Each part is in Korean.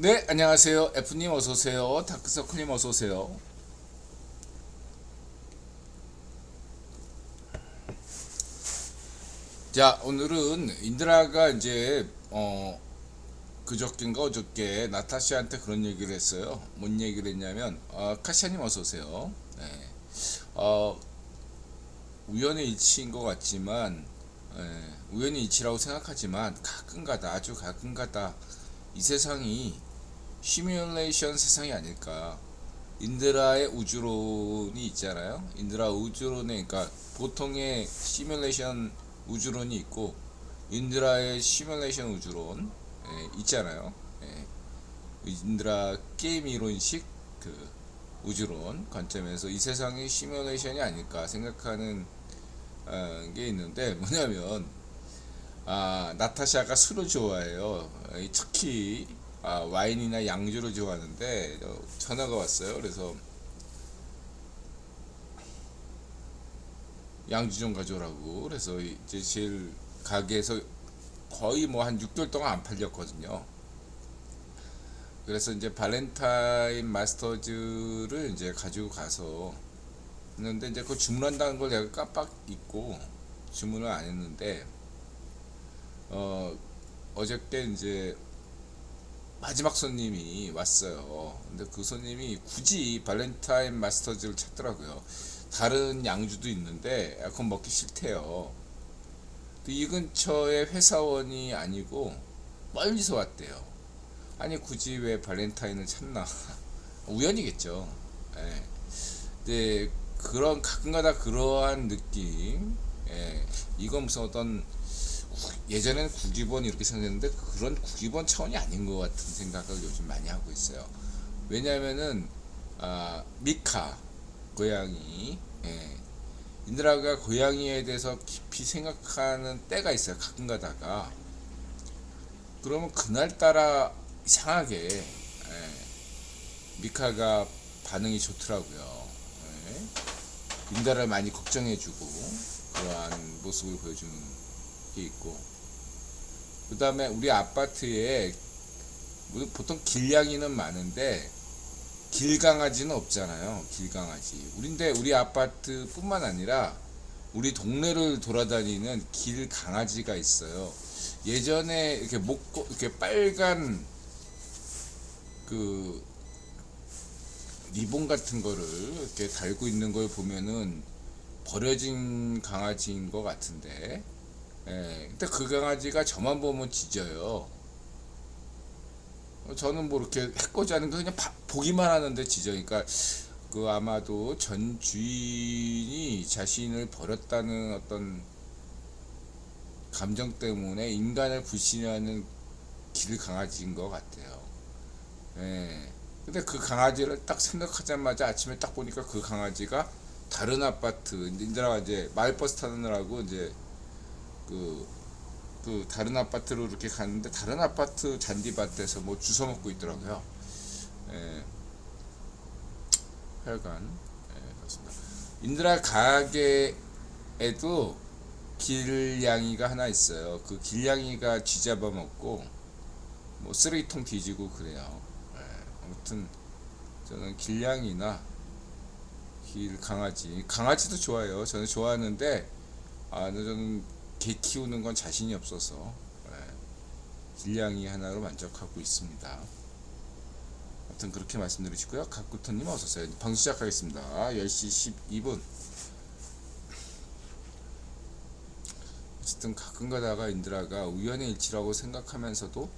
네, 안녕하세요. F님 어서오세요. 다크서클님 어서오세요. 자, 오늘은 인드라가 이제, 그저께인가 어저께 나타샤한테 그런 얘기를 했어요. 뭔 얘기를 했냐면, 카시아님 어서오세요. 네. 어, 우연의 일치인 것 같지만, 우연의 일치라고 생각하지만, 가끔가다, 아주 가끔가다, 이 세상이 시뮬레이션 세상이 아닐까. 인드라의 우주론이 있잖아요. 인드라 우주론에 그러니까 보통의 시뮬레이션 우주론이 있고 인드라의 시뮬레이션 우주론 있잖아요. 인드라 게임 이론식 그 우주론 관점에서 이 세상이 시뮬레이션이 아닐까 생각하는 게 있는데 뭐냐면 나타샤가 술을 좋아해요. 특히 와인이나 양주를 좋아하는데 전화가 왔어요. 그래서 양주 좀 가져오라고. 그래서 이제 제일 가게에서 거의 뭐 한 6개월 동안 안 팔렸거든요. 그래서 이제 발렌타인 마스터즈를 이제 가지고 가서 했는데 이제 그거 주문한다는 걸 내가 깜빡 잊고 주문을 안 했는데 어 어저께 이제 마지막 손님이 왔어요. 근데 그 손님이 굳이 발렌타인 마스터즈를 찾더라고요. 다른 양주도 있는데 그건 먹기 싫대요. 이 근처에 회사원이 아니고 멀리서 왔대요. 아니 굳이 왜 발렌타인을 찾나? 우연이겠죠. 예. 근데 그런 가끔가다 그러한 느낌. 예. 이건 무슨 어떤 예전에는 국기본 이렇게 생겼는데 그런 국기본 차원이 아닌 것 같은 생각을 요즘 많이 하고 있어요. 왜냐하면은 미카 고양이, 인드라가 고양이에 대해서 깊이 생각하는 때가 있어요. 가끔 가다가 그러면 그날따라 이상하게 미카가 반응이 좋더라고요. 인드라를 많이 걱정해주고 그러한 모습을 보여주는 게 있고, 그 다음에 우리 아파트에 보통 길냥이는 많은데 길강아지는 없잖아요. 길강아지. 우리 아파트 뿐만 아니라 우리 동네를 돌아다니는 길강아지가 있어요. 예전에 이렇게 이렇게 빨간 그 리본 같은 거를 이렇게 달고 있는 걸 보면은 버려진 강아지인 것 같은데, 근데 그 강아지가 저만 보면 짖어요. 저는 뭐 이렇게 해코지 하는 거 그냥 보기만 하는데 짖으니까 그 아마도 전 주인이 자신을 버렸다는 어떤 감정 때문에 인간을 불신하는 길 강아지인 것 같아요. 근데 그 강아지를 딱 생각하자마자 아침에 딱 보니까 그 강아지가 다른 아파트, 인드라가 이제 마을버스 타느라고 이제 그, 그 다른 아파트로 이렇게 갔는데 다른 아파트 잔디밭에서 뭐 주워 먹고 있더라고요. 예, 하여간 그렇습니다. 인드라 가게에도 길냥이가 하나 있어요. 그 길냥이가 쥐잡아 먹고 뭐 쓰레기통 뒤지고 그래요. 아무튼 저는 길냥이나 길 강아지도 좋아요. 저는 좋아하는데 저는 개 키우는 건 자신이 없어서 길냥이 하나로 만족하고 있습니다. 아무튼 그렇게 말씀드리시고요. 각구터님 어서오세요. 방송 시작하겠습니다. 10시 12분. 어쨌든 가끔 가다가 인드라가 우연의 일치라고 생각하면서도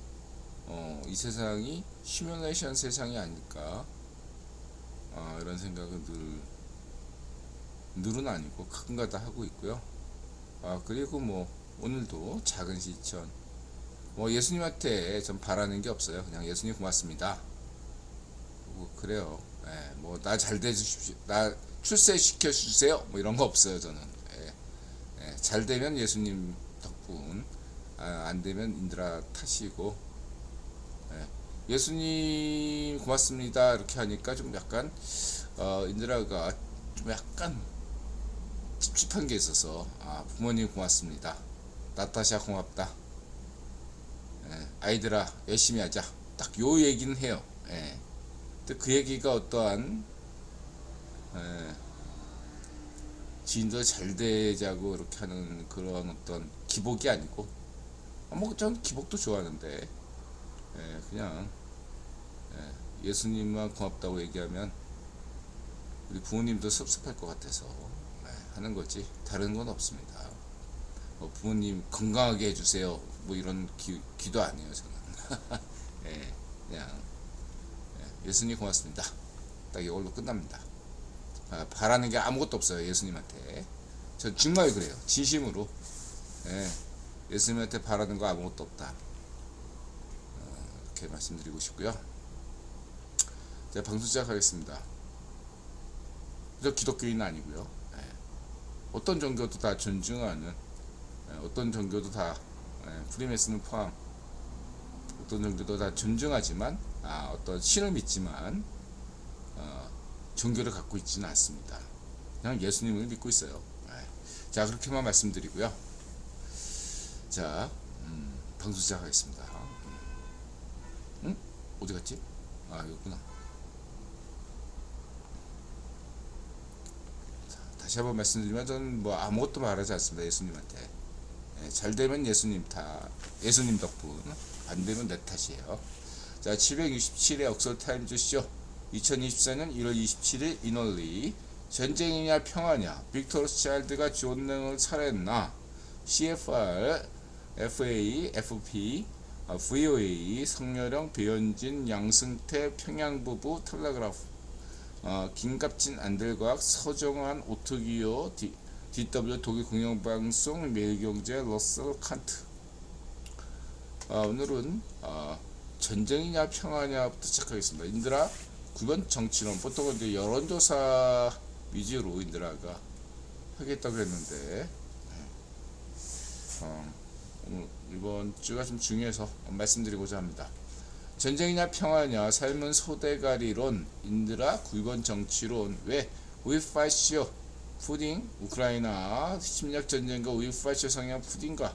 이 세상이 시뮬레이션 세상이 아닐까, 이런 생각은 늘은 아니고 가끔가다 하고 있고요. 그리고 뭐 오늘도 작은 실천, 뭐 예수님한테 좀 바라는 게 없어요. 그냥 예수님 고맙습니다. 뭐 그래요. 뭐 나 잘 되십시오, 나 출세시켜 주세요, 뭐 이런 거 없어요. 저는 잘 되면 예수님 덕분, 안 되면 인드라 탓이고, 예수님 고맙습니다 이렇게 하니까 좀 약간 인드라가 좀 약간 찝찝한 게 있어서, 부모님 고맙습니다, 나타샤 고맙다, 아이들아 열심히 하자, 딱 요 얘기는 해요. 예. 근데 그 얘기가 어떠한 지인들 잘 되자고 이렇게 하는 그런 어떤 기복이 아니고, 뭐 전 기복도 좋아하는데, 그냥 예수님만 고맙다고 얘기하면 우리 부모님도 섭섭할 것 같아서 하는 거지, 다른 건 없습니다. 부모님 건강하게 해주세요 뭐 이런 기도 안 해요 저는. 예, 그냥 예수님 고맙습니다, 딱 이걸로 끝납니다. 바라는 게 아무것도 없어요 예수님한테. 저 정말 그래요, 진심으로. 예수님한테 바라는 거 아무것도 없다, 이렇게 말씀드리고 싶고요. 자, 방송 시작하겠습니다. 저 기독교인은 아니고요. 어떤 종교도 다 존중하는, 어떤 종교도 다, 프리메슨은 포함, 어떤 종교도 다 존중하지만, 어떤 신을 믿지만 종교를 갖고 있지는 않습니다. 그냥 예수님을 믿고 있어요. 자, 그렇게만 말씀드리고요. 자, 방송 시작하겠습니다. 응? 어디 갔지? 여기구나. 다시 한번 말씀드리면 저는 뭐 아무것도 말하지 않습니다. 예수님한테. 잘 되면 예수님 덕분, 안 되면 내 탓이에요. 자, 767회 옥스퍼드 타임즈 쇼, 2024년 1월 27일 인월리. 전쟁이냐 평화냐, 빅터 로스차일드가 존 렌논을 살해했나, CFR, FA, FP, VOA, 성렬영, 배현진, 양승태, 평양부부, 텔레그라프, 김갑진, 안들과학, 서정환, 오토기오, DW 독일 공영방송, 매일경제, 러셀 칸트. 오늘은 전쟁이냐 평화냐부터 시작하겠습니다. 인드라 9번 정치론, 보통은 이제 여론조사 위주로 인드라가 하겠다고 했는데, 오늘 이번 주가 좀 중요해서 말씀드리고자 합니다. 전쟁이냐 평화냐, 삶은 소대가리론, 인드라 9번 정치론. 왜? 우이파시오 푸딩, 우크라이나 침략 전쟁과 우이파시오 성향 푸딩과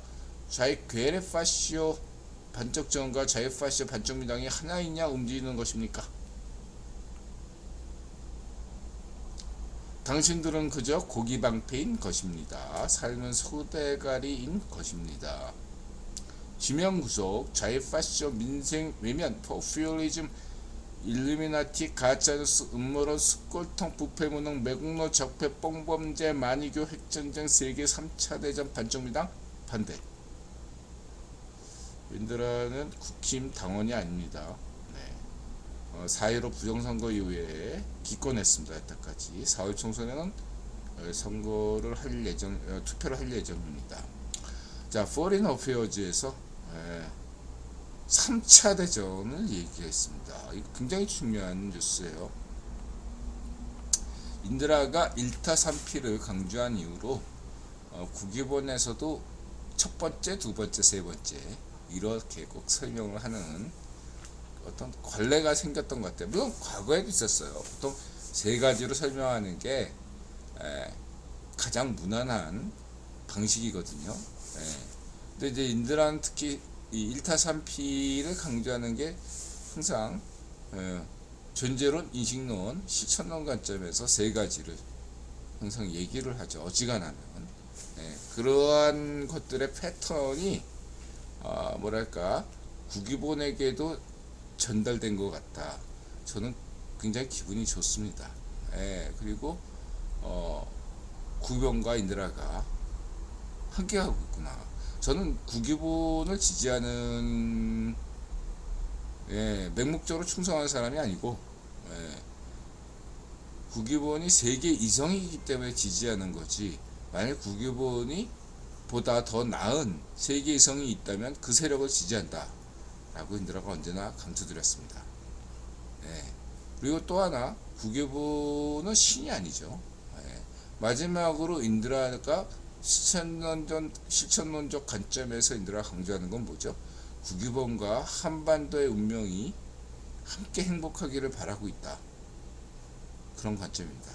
좌익 괴레파시오 반쪽 정과 좌익파시오 반쪽 민당이 하나이냐 움직이는 것입니까? 당신들은 그저 고기방패인 것입니다. 삶은 소대가리인 것입니다. 지명구속, 좌익파시오 민생 외면, 포퓰리즘, 일루미나티, 가짜뉴스, 음모론, 숫골통, 부패무능, 매국노, 적폐, 뽕범죄, 만이교, 핵전쟁, 세계 3차 대전, 반쪽민당 반대. 인드라는 국힘 당원이 아닙니다. 4.15 부정선거 이후에 기권했습니다. 여태까지 4월 총선에는 선거를 할 예정, 투표를 할 예정입니다. 자, Foreign Affairs에서 3차 대전을 얘기했습니다. 이거 굉장히 중요한 뉴스예요. 인드라가 1타 3피를 강조한 이후로 국기본에서도 첫 번째, 두 번째, 세 번째 이렇게 꼭 설명을 하는 어떤 관례가 생겼던 것 같아요. 물론 과거에도 있었어요. 보통 세 가지로 설명하는 게 가장 무난한 방식이거든요. 근데 이제 인드라는 특히 이 1타 3피를 강조하는 게 항상 존재론, 인식론, 실천론 관점에서 세 가지를 항상 얘기를 하죠. 어지간하면 그러한 것들의 패턴이 뭐랄까 국기본에게도 전달된 것 같다. 저는 굉장히 기분이 좋습니다. 그리고 국병과 인드라가 함께하고 있구나. 저는 국기본을 지지하는 맹목적으로 충성하는 사람이 아니고 국기본이 세계 이성이기 때문에 지지하는 거지, 만약 국기본이 보다 더 나은 세계 이성이 있다면 그 세력을 지지한다 라고 인드라가 언제나 강조드렸습니다. 그리고 또 하나, 국기본은 신이 아니죠. 마지막으로 인드라가 실천론적 관점에서 인드라가 강조하는 건 뭐죠? 국기본과 한반도의 운명이 함께 행복하기를 바라고 있다. 그런 관점입니다.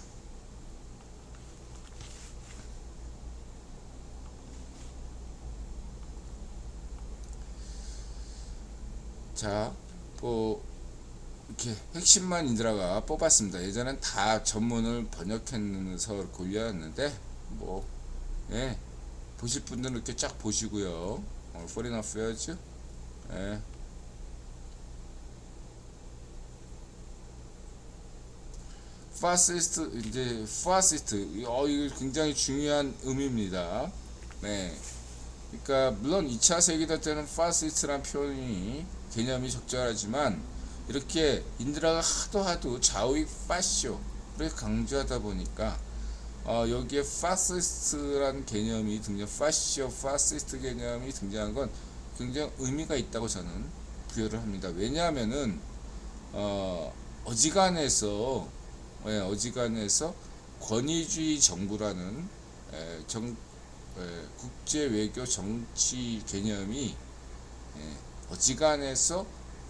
자, 뭐 이렇게 핵심만 인드라가 뽑았습니다. 예전엔 다 전문을 번역해서 올려놨는데 뭐 예, 보실 분들은 이렇게 쫙 보시고요. Foreign Affairs 예. 파시스트 이제 파시스트 이거 굉장히 중요한 의미입니다. 네. 그러니까 물론 2차 세계대전 때는 파시스트란 표현이 개념이 적절하지만 이렇게 인드라가 하도 좌우익 파쇼를 강조하다 보니까 여기에 파시스트란 개념이 등장, 파시스트 개념이 등장한 건 굉장히 의미가 있다고 저는 부여를 합니다. 왜냐하면은 어지간해서 권위주의 정부라는 국제 외교 정치 개념이 어지간해서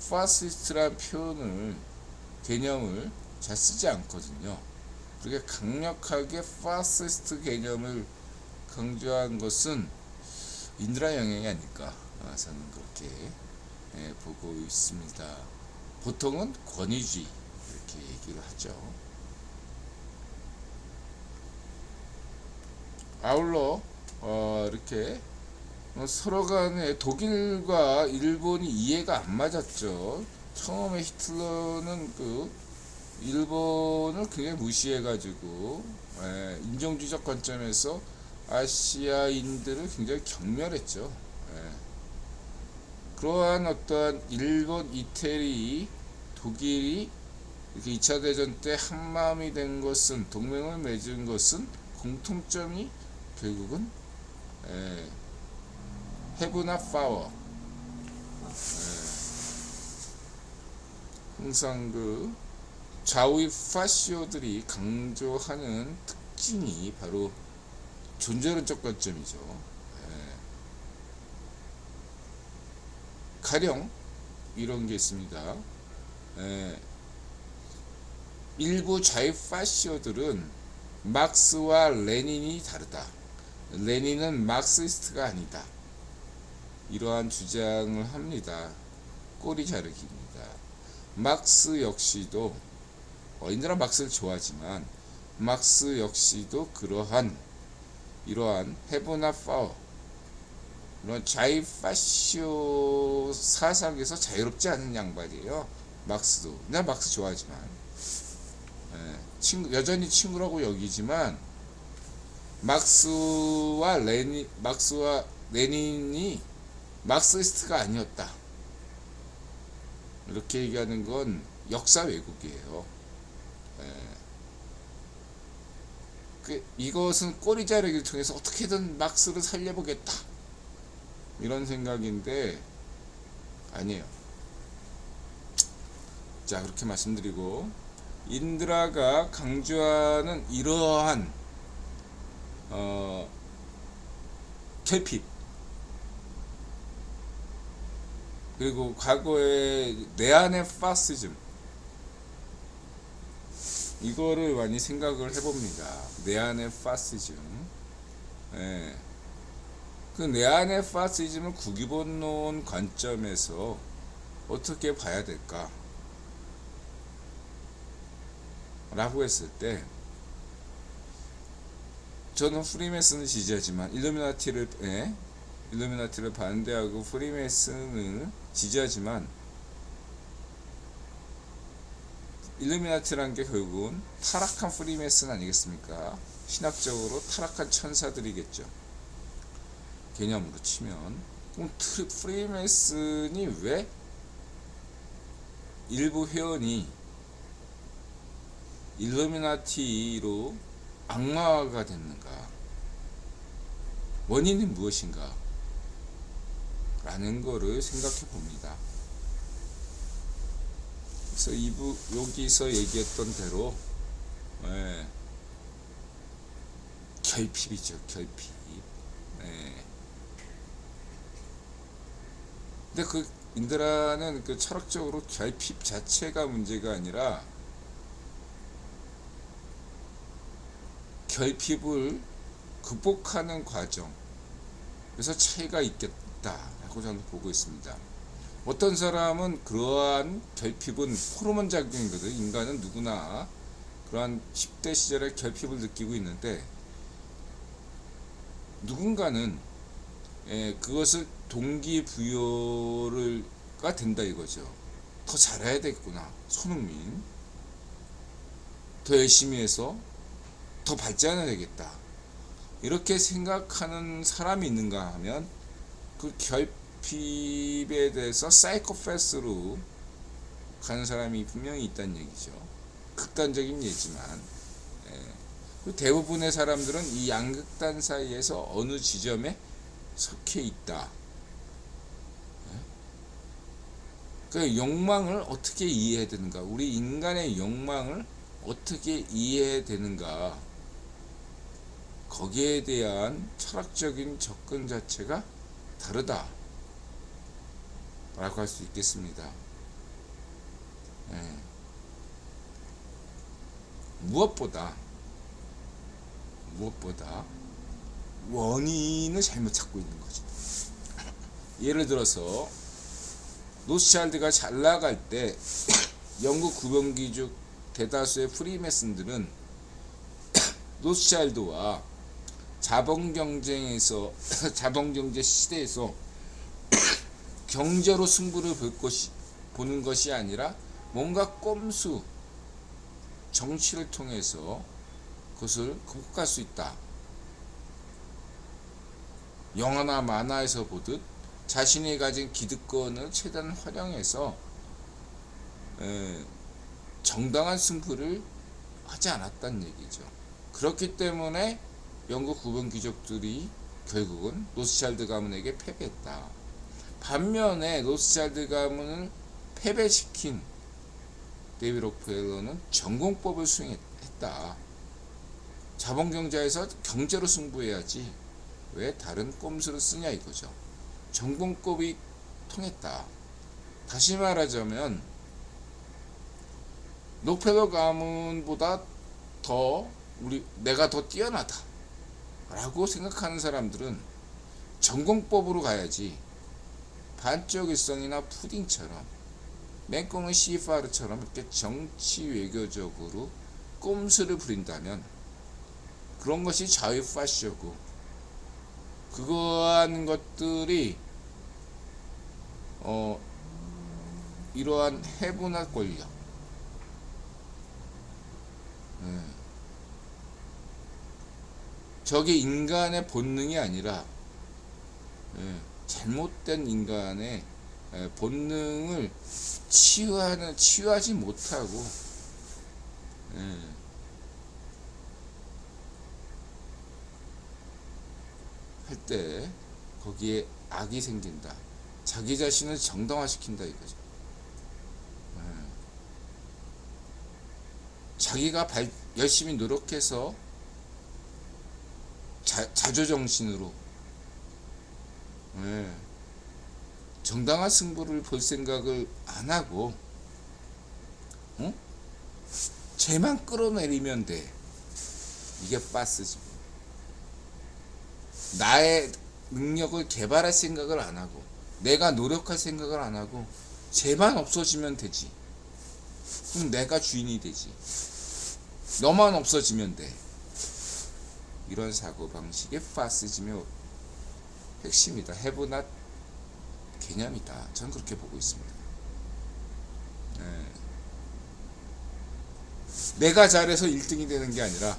파시스트란 개념을 잘 쓰지 않거든요. 그렇게 강력하게 파시스트 개념을 강조한 것은 인드라 영향이 아닐까 저는 그렇게 보고 있습니다. 보통은 권위주의 이렇게 얘기를 하죠. 아울러 이렇게 서로 간에 독일과 일본이 이해가 안 맞았죠. 처음에 히틀러는 일본을 굉장히 무시해가지고 인종주의적 관점에서 아시아인들을 굉장히 경멸했죠. 그러한 어떠한 일본, 이태리, 독일이 이렇게 2차 대전 때 한마음이 된 것은, 동맹을 맺은 것은 공통점이 결국은 해브나 파워, 항상 좌우의 파시오들이 강조하는 특징이 바로 존재론적 관점이죠. 가령 이런 게 있습니다. 일부 좌익 파시오들은 막스와 레닌이 다르다. 레닌은 막시스트가 아니다. 이러한 주장을 합니다. 꼬리 자르기입니다. 막스 역시도 인드라 막스를 좋아하지만 막스 역시도 이러한 헤브나 파워 이런 좌익 파시오 사상에서 자유롭지 않은 양반이에요. 막스도. 난 막스 좋아하지만 여전히 친구라고 여기지만 막스와 레닌이 막시스트가 아니었다. 이렇게 얘기하는 건 역사 왜곡이에요. 이것은 꼬리 자르기를 통해서 어떻게든 막스를 살려보겠다. 이런 생각인데 아니에요. 자, 그렇게 말씀드리고 인드라가 강조하는 이러한 결핍 그리고 과거의 내안의 파시즘 이거를 많이 생각을 해봅니다. 내안의 파시즘 그 내안의 파시즘을 국위본론 관점에서 어떻게 봐야 될까 라고 했을 때 저는 프리메슨을 지지하지만 일루미나티를 반대하고 프리메슨을 지지하지만 일루미나티라는 게 결국은 타락한 프리메슨 아니겠습니까? 신학적으로 타락한 천사들이겠죠. 개념으로 치면 그럼 프리메슨이 왜 일부 회원이 일루미나티로 악마가 됐는가? 원인이 무엇인가? 라는 거를 생각해 봅니다. 그래서 여기서 얘기했던 대로 결핍이죠. 결핍. 근데 인드라는 철학적으로 결핍 자체가 문제가 아니라 결핍을 극복하는 과정 그래서 차이가 있겠다라고 저는 보고 있습니다. 어떤 사람은 그러한 결핍은 호르몬 작용이거든. 인간은 누구나 그러한 10대 시절에 결핍을 느끼고 있는데, 누군가는 그것을 동기부여가 된다 이거죠. 더 잘해야 되겠구나. 손흥민 더 열심히 해서 더 발전해야 되겠다. 이렇게 생각하는 사람이 있는가 하면 그 결핍에 대해서 사이코패스로 가는 사람이 분명히 있다는 얘기죠. 극단적인 예지만 대부분의 사람들은 이 양극단 사이에서 어느 지점에 속해 있다. 그 욕망을 어떻게 이해해야 되는가? 우리 인간의 욕망을 어떻게 이해해야 되는가? 거기에 대한 철학적인 접근 자체가 다르다 라고 할 수 있겠습니다. 무엇보다 원인을 잘못 찾고 있는 거죠. 예를 들어서 로스차일드가 잘 나갈 때 영국 구병귀족 대다수의 프리메슨들은 로스차일드와 자본경제 시대에서 경제로 승부를 보는 것이 아니라 뭔가 꼼수 정치를 통해서 그것을 극복할 수 있다. 영화나 만화에서 보듯 자신이 가진 기득권을 최대한 활용해서 정당한 승부를 하지 않았다는 얘기죠. 그렇기 때문에 영국 구병귀족들이 결국은 로스차일드 가문에게 패배했다. 반면에 로스차일드 가문을 패배시킨 데이비드 록펠러는 전공법을 수행했다. 자본경제에서 경제로 승부해야지 왜 다른 꼼수를 쓰냐 이거죠. 전공법이 통했다. 다시 말하자면 록펠러 가문보다 내가 더 뛰어나다 라고 생각하는 사람들은 전공법으로 가야지, 반쪽 일성이나 푸딩처럼 맹꽁은 시파르처럼 이렇게 정치 외교적으로 꼼수를 부린다면 그런 것이 자유 파쇼고, 그러한 것들이 이러한 해분화 권력, 저게 인간의 본능이 아니라 잘못된 인간의 본능을 치유하지 못하고 할 때 거기에 악이 생긴다. 자기 자신을 정당화시킨다 이거죠. 자기가 열심히 노력해서 자조정신으로 정당한 승부를 볼 생각을 안 하고 쟤만 끌어내리면 돼. 이게 빠스지. 나의 능력을 개발할 생각을 안 하고, 내가 노력할 생각을 안 하고, 쟤만 없어지면 되지. 그럼 내가 주인이 되지. 너만 없어지면 돼. 이런 사고방식의 파시즘의 핵심이다. 해보나 개념이다. 저는 그렇게 보고 있습니다. 내가 잘해서 1등이 되는 게 아니라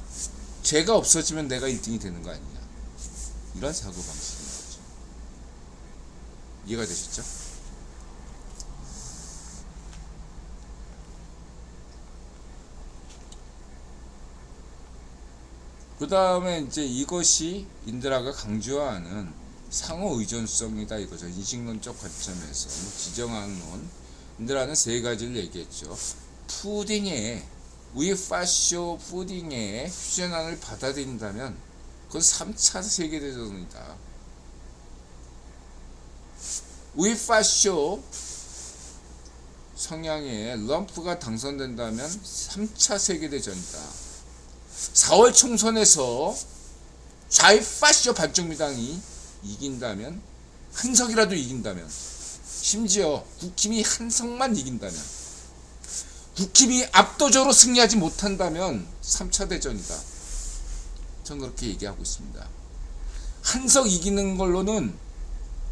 쟤가 없어지면 내가 1등이 되는 거 아니냐. 이런 사고방식인 거죠. 이해가 되셨죠? 그 다음에 이제 이것이 인드라가 강조하는 상호 의존성이다 이거죠. 인식론적 관점에서 지정학론, 인드라는 세 가지를 얘기했죠. 푸딩에 우이파쇼 푸딩의 휴전안을 받아들인다면 그건 3차 세계대전이다. 우이파쇼 성향의 럼프가 당선된다면 3차 세계대전이다. 4월 총선에서 좌파쇼 반쪽미당이 이긴다면, 한석이라도 이긴다면 심지어 국힘이 한석만 이긴다면, 국힘이 압도적으로 승리하지 못한다면 3차 대전이다. 저는 그렇게 얘기하고 있습니다. 한석 이기는 걸로는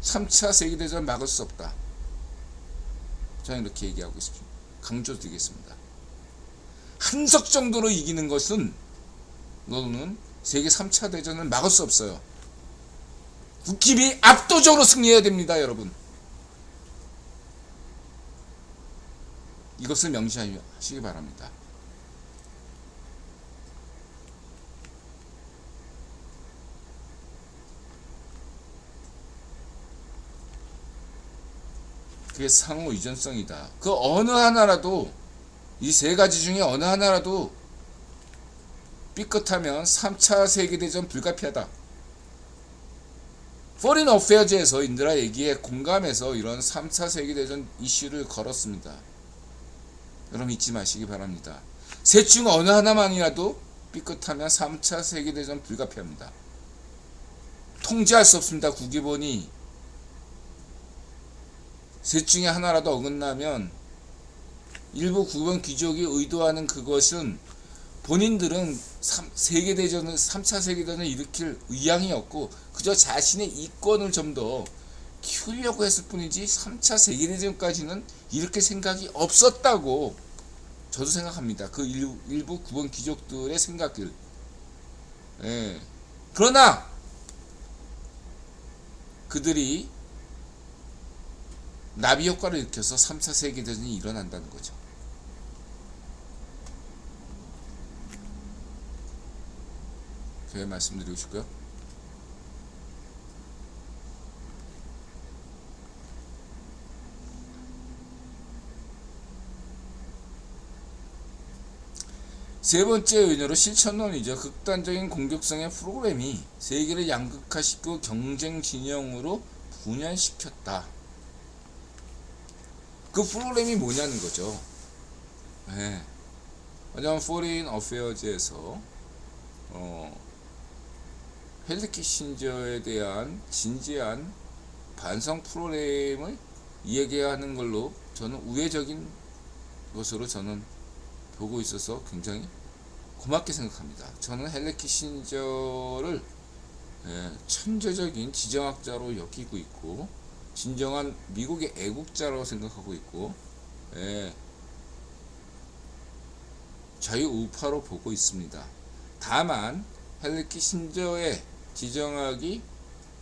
3차 세계대전 막을 수 없다. 저는 이렇게 얘기하고 있습니다. 강조드리겠습니다. 한석 정도로 이기는 것은 너는 세계 3차 대전을 막을 수 없어요. 국힘이 압도적으로 승리해야 됩니다, 여러분. 이것을 명시하시기 바랍니다. 그게 상호 유전성이다. 그 어느 하나라도, 이 세 가지 중에 어느 하나라도 삐끗하면 3차 세계대전 불가피하다. 포린 어페어즈에서 인드라 얘기에 공감해서 이런 3차 세계대전 이슈를 걸었습니다. 여러분 잊지 마시기 바랍니다. 셋 중 어느 하나만이라도 삐끗하면 3차 세계대전 불가피합니다. 통제할 수 없습니다. 국기본이 셋 중에 하나라도 어긋나면 일부 국원 귀족이 의도하는 그것은 본인들은 3차 세계대전을 일으킬 의향이 없고 그저 자신의 이권을 좀 더 키우려고 했을 뿐이지 3차 세계대전까지는 일으킬 생각이 없었다고 저도 생각합니다. 그 일부 국원 귀족들의 생각들. 예. 그러나 그들이 나비 효과를 일으켜서 3차 세계대전이 일어난다는 거죠. 그게 말씀드리고 싶고요. 세 번째 요인으로 실천론이죠. 극단적인 공격성의 프로그램이 세계를 양극화시키고 경쟁 진영으로 분열시켰다. 그 프로그램이 뭐냐는 거죠. 네. 왜냐하면 포린 어페어즈에서 헨리 키신저에 대한 진지한 반성 프로그램을 이야기하는 걸로 저는 우회적인 것으로 저는 보고 있어서 굉장히 고맙게 생각합니다. 저는 헨리 키신저를 천재적인 지정학자로 여기고 있고 진정한 미국의 애국자라고 생각하고 있고 자유우파로 보고 있습니다. 다만 헨리 키신저의 지정학이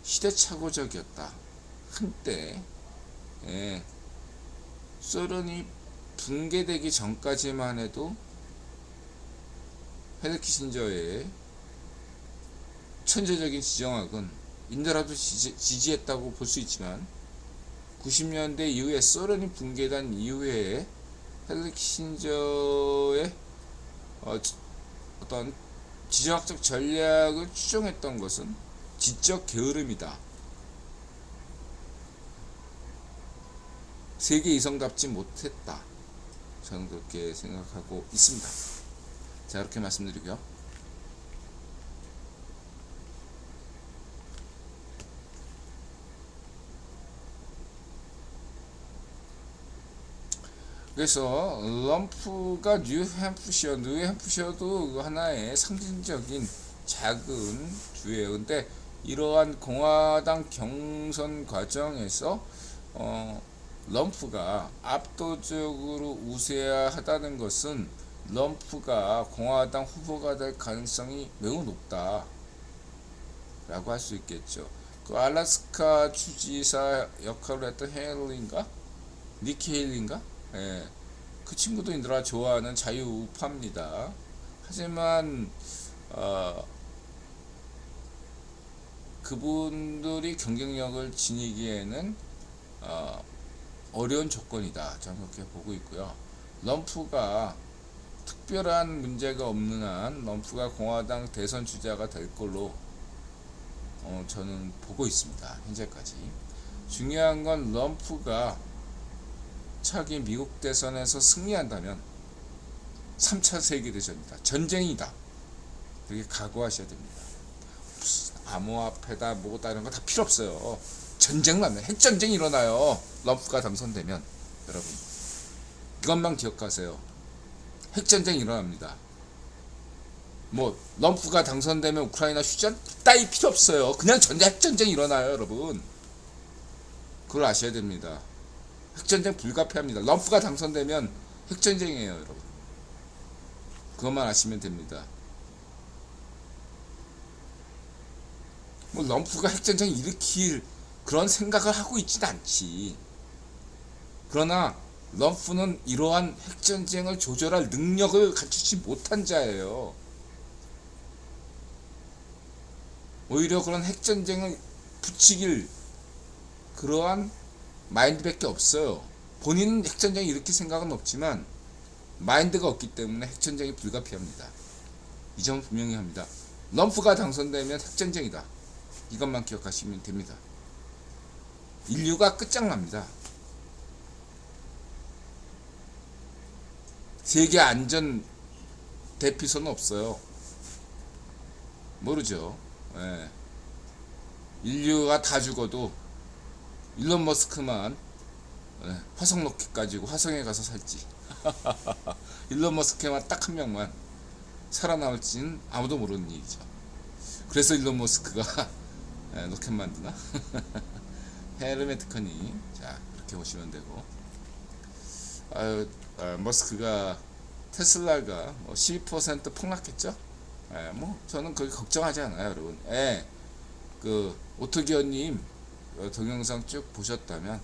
시대착오적이었다. 한때 소련이 붕괴되기 전까지만 해도 헨리 키신저의 천재적인 지정학은 인더라도 지지했다고 볼 수 있지만 90년대 이후에 소련이 붕괴된 이후에 헨리 키신저의 어떤 지정학적 전략을 추종했던 것은 지적 게으름이다. 세계 이성답지 못했다. 저는 그렇게 생각하고 있습니다. 자, 이렇게 말씀드리고요. 그래서 럼프가 뉴햄프셔도 하나의 상징적인 작은 주예요. 근데 이러한 공화당 경선 과정에서 럼프가 압도적으로 우세하다는 것은 럼프가 공화당 후보가 될 가능성이 매우 높다 라고 할 수 있겠죠. 그 알래스카 주지사 역할을 했던 헤일리인가? 니키 헤일리인가? 그 친구도 인드라 좋아하는 자유우파입니다. 하지만 그분들이 경쟁력을 지니기에는 어려운 조건이다. 저는 그렇게 보고 있고요. 럼프가 특별한 문제가 없는 한 럼프가 공화당 대선 주자가 될 걸로 저는 보고 있습니다. 현재까지. 중요한 건 럼프가 차기 미국 대선에서 승리한다면 3차 세계대전이다. 전쟁이다. 그렇게 각오하셔야 됩니다. 무슨 암호화폐다 뭐다 이런 거 다 필요 없어요. 전쟁 나면 핵전쟁이 일어나요. 럼프가 당선되면. 여러분 이것만 기억하세요. 핵전쟁이 일어납니다. 뭐 럼프가 당선되면 우크라이나 휴전 따위 필요 없어요. 그냥 핵전쟁이 일어나요. 여러분 그걸 아셔야 됩니다. 핵전쟁 불가피합니다. 럼프가 당선되면 핵전쟁이에요. 여러분 그것만 아시면 됩니다. 뭐 럼프가 핵전쟁 일으킬 그런 생각을 하고 있지는 않지. 그러나 럼프는 이러한 핵전쟁을 조절할 능력을 갖추지 못한 자예요. 오히려 그런 핵전쟁을 부추길 그러한 마인드밖에 없어요. 본인은 핵전쟁이 일으킬 생각은 없지만 마인드가 없기 때문에 핵전쟁이 불가피합니다. 이 점은 분명히 합니다. 럼프가 당선되면 핵전쟁이다. 이것만 기억하시면 됩니다. 인류가 끝장납니다. 세계 안전 대피소는 없어요. 모르죠. 예. 인류가 다 죽어도 일론 머스크만 화성 로켓 가지고 화성에 가서 살지. 일론 머스크만 딱 한 명만 살아남을지는 아무도 모르는 일이죠. 그래서 일론 머스크가 로켓 만드나? 헤르메트커니. 자 그렇게 보시면 되고, 머스크가 테슬라가 12% 폭락했죠. 뭐 저는 그게 걱정하지 않아요, 여러분. 그 오토기어님 동영상 쭉 보셨다면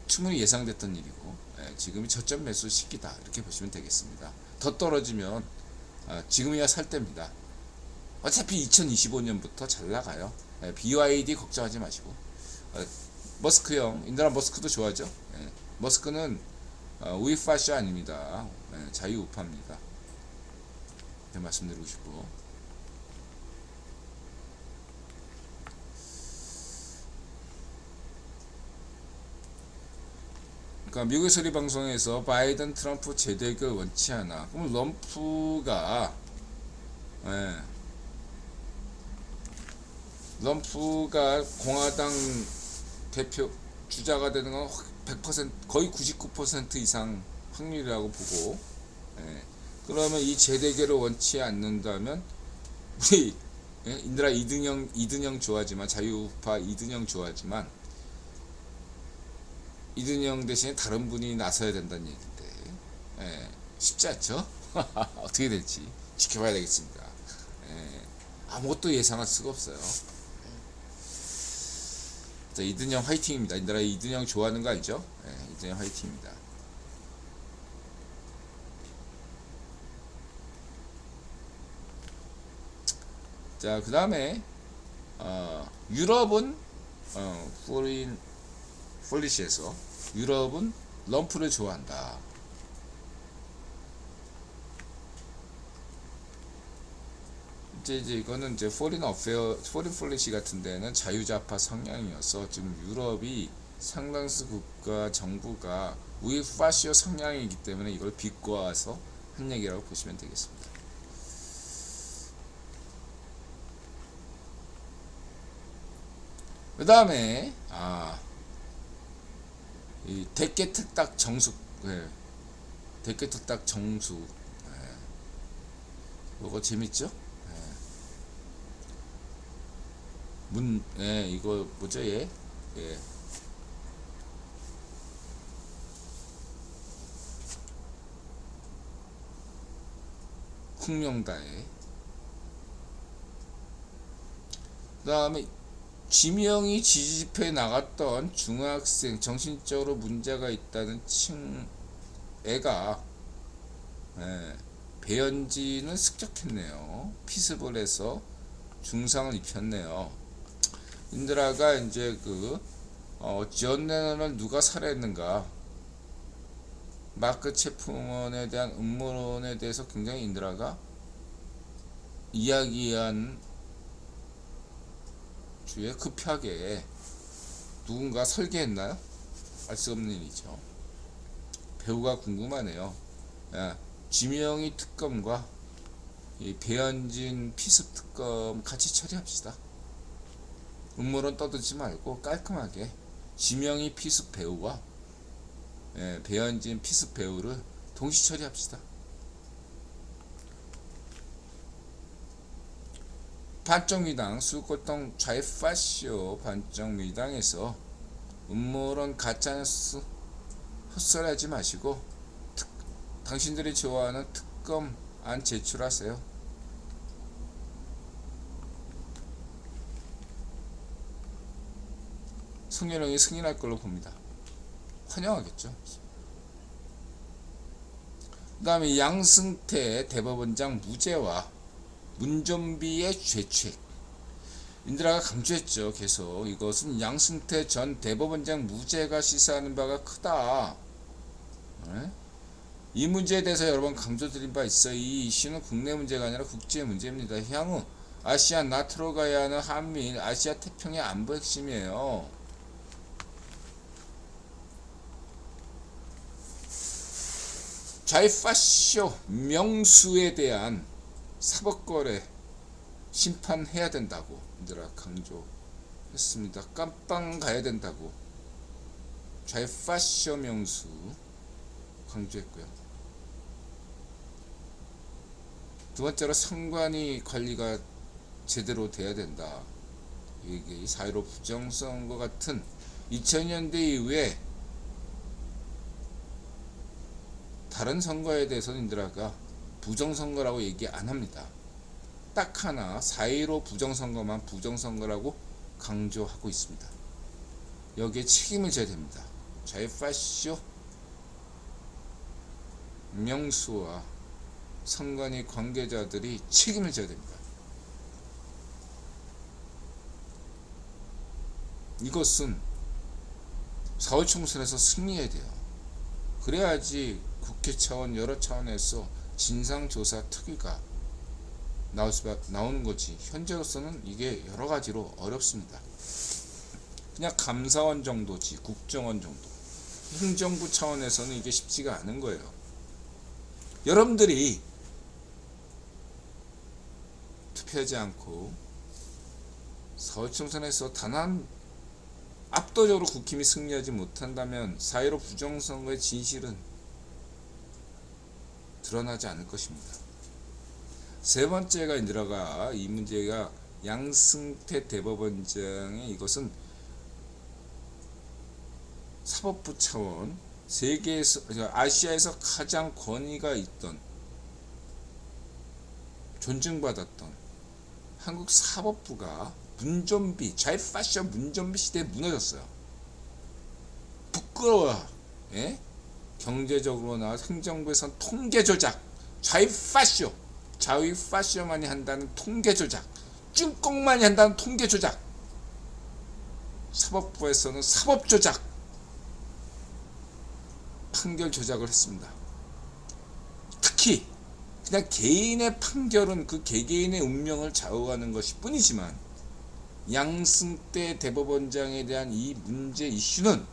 충분히 예상됐던 일이고, 지금이 저점 매수 시기다 이렇게 보시면 되겠습니다. 더 떨어지면 지금이야 살 때입니다. 어차피 2025년부터 잘 나가요. BYD 걱정하지 마시고, 머스크 형 인드라 머스크도 좋아하죠. 머스크는 우익파쇼 아닙니다. 자유우파입니다. 이렇게 말씀드리고 싶고, 그러니까 미국의 소리 방송에서 바이든 트럼프 재대결 원치 않아. 그럼 럼프가 공화당 대표 주자가 되는 건 100% 거의 99% 이상 확률이라고 보고, 그러면 이 재대결을 원치 않는다면 우리 인드라 이든영 좋아하지만, 자유우파 이든영 좋아하지만, 이든영 대신에 다른 분이 나서야 된다는 얘기인데, 쉽지 않죠? 어떻게 될지 지켜봐야 되겠습니다. 아무것도 예상할 수가 없어요. 자, 이든영 화이팅입니다. 인드라 이든영 좋아하는 거 알죠? 이든영 화이팅입니다. 자, 그 다음에 유럽은 폴리시에서 유럽은 럼프를 좋아한다. 이제 이거는 이제 포린 폴리시 같은 데는 자유좌파 성향이어서 지금 유럽이 상당수 국가 정부가 우익 파시오 성향이기 때문에 이걸 비꼬아서 한 얘기라고 보시면 되겠습니다. 그 다음에 이 대깨특딱 정숙, 대깨특딱 정숙, 이거 재밌죠? 이거 뭐죠, 얘? 쿵명다에. 그 다음에 지명이 지지집회에 나갔던 중학생, 정신적으로 문제가 있다는 애가 배현진을 습격했네요. 피스볼에서 중상을 입혔네요. 인드라가 이제 존 레논을 누가 살해했는가, 마크 체프먼에 대한 음모론에 대해서 굉장히 인드라가 이야기한 주에 급하게 누군가 설계했나요? 알 수 없는 일이죠. 배우가 궁금하네요. 지명이 특검과 이 배현진 피습 특검 같이 처리합시다. 음모론 떠들지 말고 깔끔하게 지명이 피습 배우와 배현진 피습 배우를 동시 처리합시다. 반쪽미당 수골동 좌이파쇼 반쪽미당에서 음모론 가짜뉴스 헛소리하지 마시고 당신들이 좋아하는 특검 안 제출하세요. 성현영이 승인할 걸로 봅니다. 환영하겠죠. 그 다음에 양승태 대법원장 무죄와 문좀비의 죄책. 인드라가 강조했죠. 계속 이것은 양승태 전 대법원장 무죄가 시사하는 바가 크다. 네? 이 문제에 대해서 여러 번 강조드린 바 있어. 이 이슈는 국내 문제가 아니라 국제 문제입니다. 향후 아시아 나토로 가야 하는 한미일 아시아 태평양 안보 핵심이에요. 좌이파쇼 명수에 대한 사법거래 심판해야 된다고 인드라 강조했습니다. 깜빵 가야 된다고 좌이파쇼 명수 강조했고요. 두 번째로 선관위 관리가 제대로 돼야 된다. 이게 4.15 부정선거 같은 2000년대 이후에 다른 선거에 대해서는 인드라가 부정선거라고 얘기 안 합니다. 딱 하나 4.15 부정선거만 부정선거라고 강조하고 있습니다. 여기에 책임을 져야 됩니다. 좌이파쇼 명수와 선관위 관계자들이 책임을 져야 됩니다. 이것은 4월 총선에서 승리해야 돼요. 그래야지 국회 차원 여러 차원에서 진상조사 특위가 나오는 거지. 현재로서는 이게 여러 가지로 어렵습니다. 그냥 감사원 정도지, 국정원 정도. 행정부 차원에서는 이게 쉽지가 않은 거예요. 여러분들이 투표하지 않고 4월 총선에서 단 압도적으로 국힘이 승리하지 못한다면 4.15 부정선거의 진실은 드러나지 않을 것입니다. 세 번째가 인드라가 이 문제가 양승태 대법원장의 이것은 사법부 차원 세계에서 아시아에서 가장 권위가 있던 존중받았던 한국 사법부가 문좀비 좌이파쇼 문좀비 시대에 무너졌어요. 부끄러워. 예? 경제적으로나 행정부에선 통계 조작 좌이파쇼만이 한다는 통계 조작, 쭈꽁만이 한다는 통계 조작, 사법부에서는 사법 조작, 판결 조작을 했습니다. 특히 그냥 개인의 판결은 그 개개인의 운명을 좌우하는 것이 뿐이지만 양승태 대법원장에 대한 이 문제 이슈는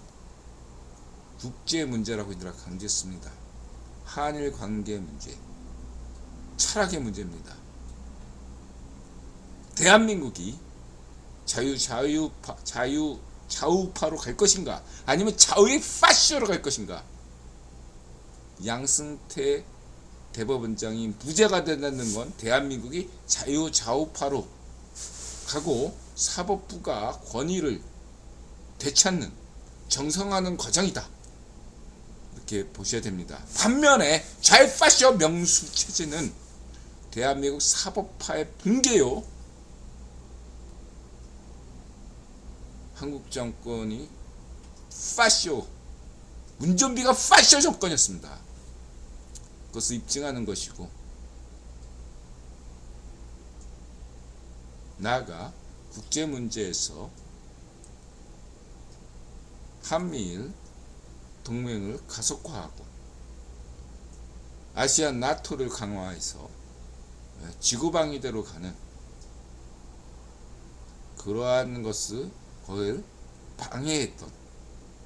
국제 문제라고 인드라 강조했습니다. 한일 관계 문제, 철학의 문제입니다. 대한민국이 좌우파로 갈 것인가, 아니면 좌우파쇼로 갈 것인가. 양승태 대법원장이 무죄가 된다는 건 대한민국이 좌우파로 가고 사법부가 권위를 되찾는, 정상화하는 과정이다. 이렇게 보셔야 됩니다. 반면에 좌이파쇼 명수 체제는 대한민국 사법파의 붕괴요. 한국 정권이 파쇼, 문좀비가 파쇼 정권이었습니다. 그것을 입증하는 것이고, 나아가 국제 문제에서 한미일 동맹을 가속화하고 아시아 나토를 강화해서 지구방위대로 가는 그러한 것을 그걸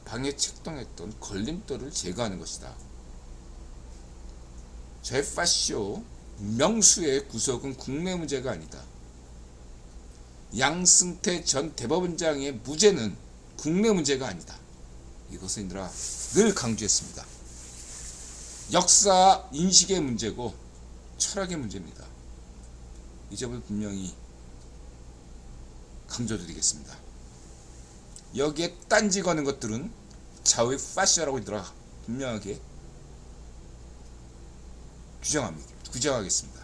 방해책동했던 걸림돌을 제거하는 것이다. 좌이파쇼 명수의 구속은 국내 문제가 아니다. 양승태 전 대법원장의 무죄는 국내 문제가 아니다. 이것을 인들아 늘 강조했습니다. 역사 인식의 문제고 철학의 문제입니다. 이 점을 분명히 강조드리겠습니다. 여기에 딴지 거는 것들은 좌우의 파시아라고 인들아 분명하게 규정하겠습니다.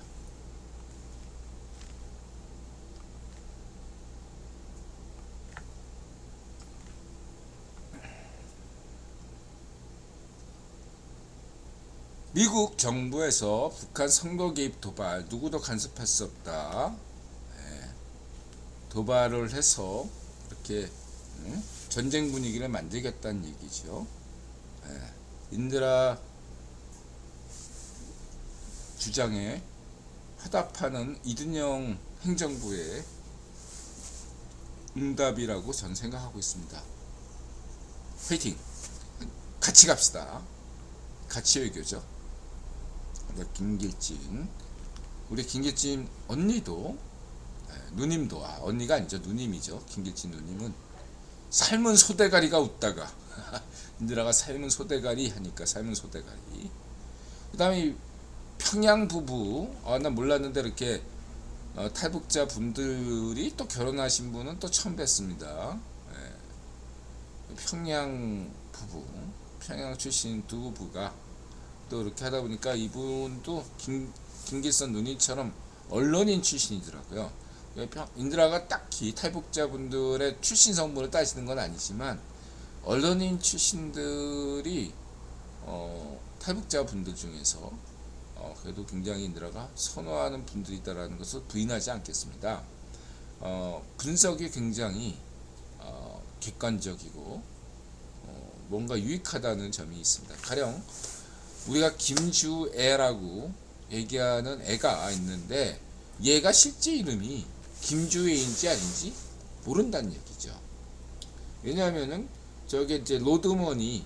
미국 정부에서 북한 선거 개입 도발 누구도 간섭할 수 없다. 도발을 해서 이렇게 전쟁 분위기를 만들겠다는 얘기죠. 인드라 주장에 화답하는 이든영 행정부의 응답이라고 전 생각하고 있습니다. 화이팅! 같이 갑시다. 같이 외교죠. 김길진, 우리 김길진 언니도 누님도 언니가 아니죠, 누님이죠. 김길진 누님은 삶은 소대가리가 웃다가 인드라가 삶은 소대가리 하니까 삶은 소대가리. 그 다음에 평양 부부, 난 몰랐는데 이렇게 탈북자 분들이 또 결혼하신 분은 또 처음 뵀습니다. 평양 부부, 평양 출신 두 부부가 또 이렇게 하다 보니까 이분도 김길선 누님처럼 언론인 출신이더라고요. 인드라가 딱히 탈북자분들의 출신 성분을 따지는 건 아니지만 언론인 출신들이 탈북자분들 중에서 그래도 굉장히 인드라가 선호하는 분들이 있다는 것을 부인하지 않겠습니다. 분석이 굉장히 객관적이고 뭔가 유익하다는 점이 있습니다. 가령 우리가 김주애라고 얘기하는 애가 있는데 얘가 실제 이름이 김주애인지 아닌지 모른다는 얘기죠. 왜냐하면은 저게 이제 로드먼이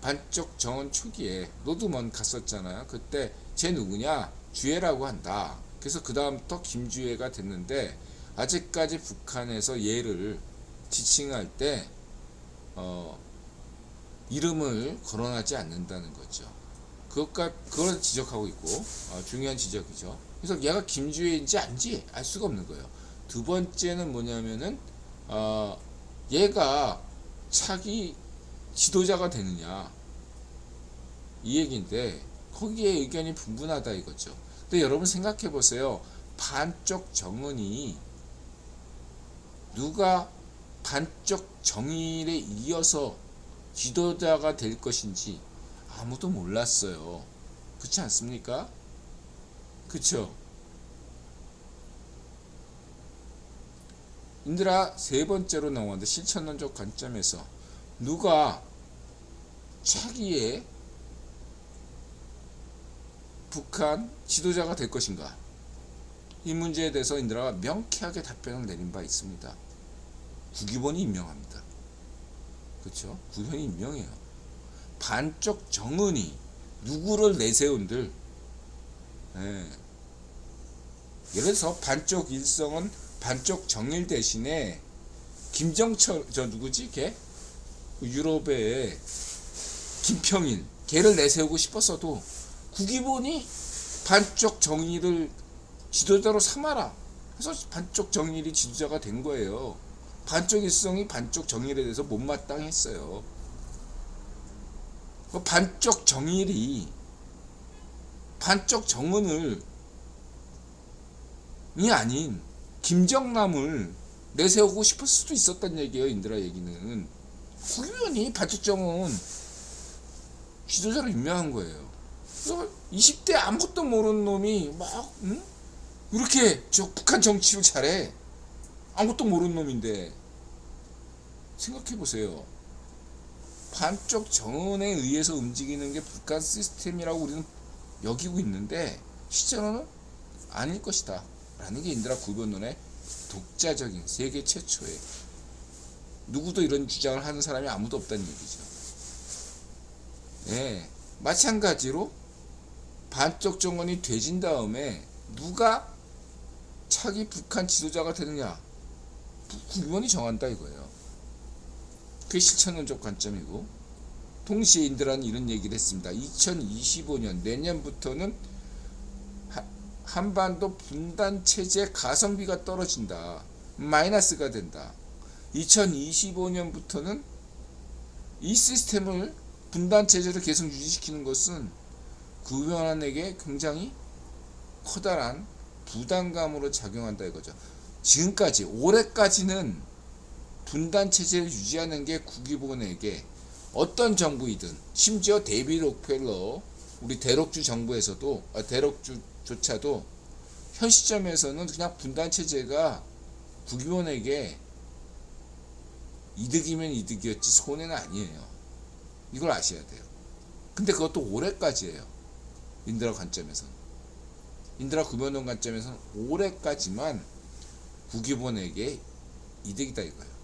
반쪽 정원 초기에 로드먼 갔었잖아요. 그때 쟤 누구냐? 주애라고 한다. 그래서 그 다음부터 김주애가 됐는데 아직까지 북한에서 얘를 지칭할 때 이름을 거론하지 않는다는 거죠. 그걸 지적하고 있고 중요한 지적이죠. 그래서 얘가 김주애인지 아닌지 알 수가 없는 거예요. 두 번째는 뭐냐면은 얘가 차기 지도자가 되느냐 이 얘기인데 거기에 의견이 분분하다 이거죠. 근데 여러분 생각해 보세요. 반쪽 정은이 누가 반쪽 정일에 이어서 지도자가 될 것인지 아무도 몰랐어요. 그렇지 않습니까? 그쵸? 인드라 세 번째로 나오는데 실천론적 관점에서 누가 차기에 북한 지도자가 될 것인가? 이 문제에 대해서 인드라가 명쾌하게 답변을 내린 바 있습니다. 국유본이 임명합니다. 그렇죠? 국유본이 임명해요. 반쪽 정은이 누구를 내세운들 예를 들어서 반쪽 일성은 반쪽 정일 대신에 김정철 저 누구지 걔? 유럽의 김평일 걔를 내세우고 싶었어도 국유본이 반쪽 정일을 지도자로 삼아라 그래서 반쪽 정일이 지도자가 된 거예요. 반쪽 일성이 반쪽 정일에 대해서 못마땅했어요. 반쪽 정일이 반쪽 정은을 이 아닌 김정남을 내세우고 싶을 수도 있었단 얘기예요. 인드라 얘기는 국유본이 반쪽 정은 지도자로 임명한 거예요. 그래서 20대 아무것도 모르는 놈이 막 이렇게 저 북한 정치를 잘해. 아무것도 모르는 놈인데 생각해보세요. 반쪽 정은에 의해서 움직이는 게 북한 시스템이라고 우리는 여기고 있는데 실제로는 아닐 것이다 라는 게 인드라 구변론의 독자적인 세계 최초의 누구도 이런 주장을 하는 사람이 아무도 없다는 얘기죠. 네, 마찬가지로 반쪽 정원이 되진 다음에 누가 차기 북한 지도자가 되느냐, 국민이 정한다 이거예요. 그게 실천론적 관점이고, 동시에 인드라는 이런 얘기를 했습니다. 2025년 내년부터는 한반도 분단 체제 가성비가 떨어진다. 마이너스가 된다. 2025년부터는 이 시스템을 분단 체제를 계속 유지시키는 것은 구변환에게 굉장히 커다란 부담감으로 작용한다 이거죠. 지금까지 올해까지는 분단 체제를 유지하는 게 국익원에게 어떤 정부이든, 심지어 데이비드 록펠러 우리 대록주 정부에서도 대록주조차도 현 시점에서는 그냥 분단 체제가 국익원에게 이득이면 이득이었지 손해는 아니에요. 이걸 아셔야 돼요. 근데 그것도 올해까지예요. 인드라 관점에서는, 인드라 구변론 관점에서는 올해까지만 국익원에게 이득이다 이거예요.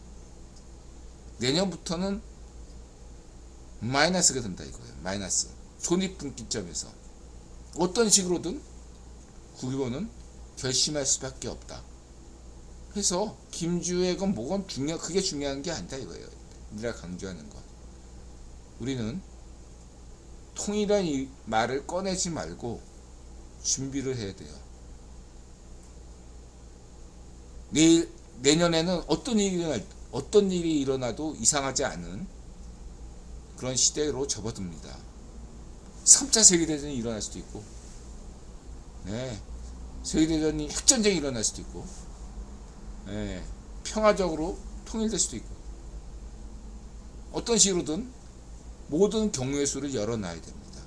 내년부터는 마이너스가 된다 이거예요. 마이너스. 손익분기점에서 어떤 식으로든 국익원은 결심할 수밖에 없다. 그래서 김주애건 뭐건 그게 중요한 게 아니다 이거예요. 우리가 강조하는 건, 우리는 통일한 이 말을 꺼내지 말고 준비를 해야 돼요. 내년에는 어떤 일이 일어나도 이상하지 않은 그런 시대로 접어듭니다. 3차 세계대전이 일어날 수도 있고, 세계대전이 핵전쟁이 일어날 수도 있고, 평화적으로 통일될 수도 있고, 어떤 식으로든 모든 경우의 수를 열어놔야 됩니다.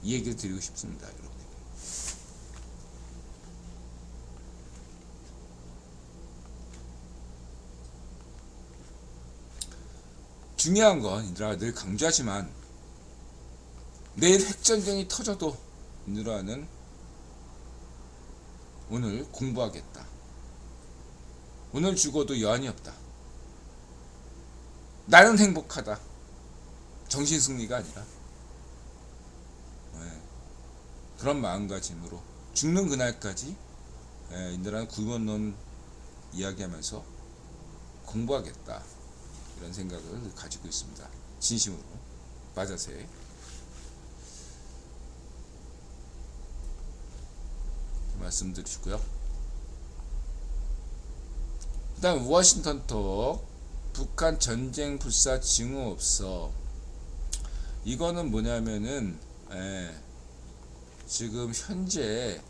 이 얘기를 드리고 싶습니다, 여러분. 중요한 건 인드라가 늘 강조하지만, 내일 핵전쟁이 터져도 인드라는 오늘 공부하겠다. 오늘 죽어도 여한이 없다. 나는 행복하다. 정신승리가 아니라 그런 마음가짐으로 죽는 그날까지 인드라는 구원론 이야기하면서 공부하겠다, 이런 생각을 가지고 있습니다. 진심으로 바자세 말씀드리고요. 그 다음 워싱턴 톡, 북한 전쟁 불사 징후 없어. 이거는 뭐냐면은 지금 현재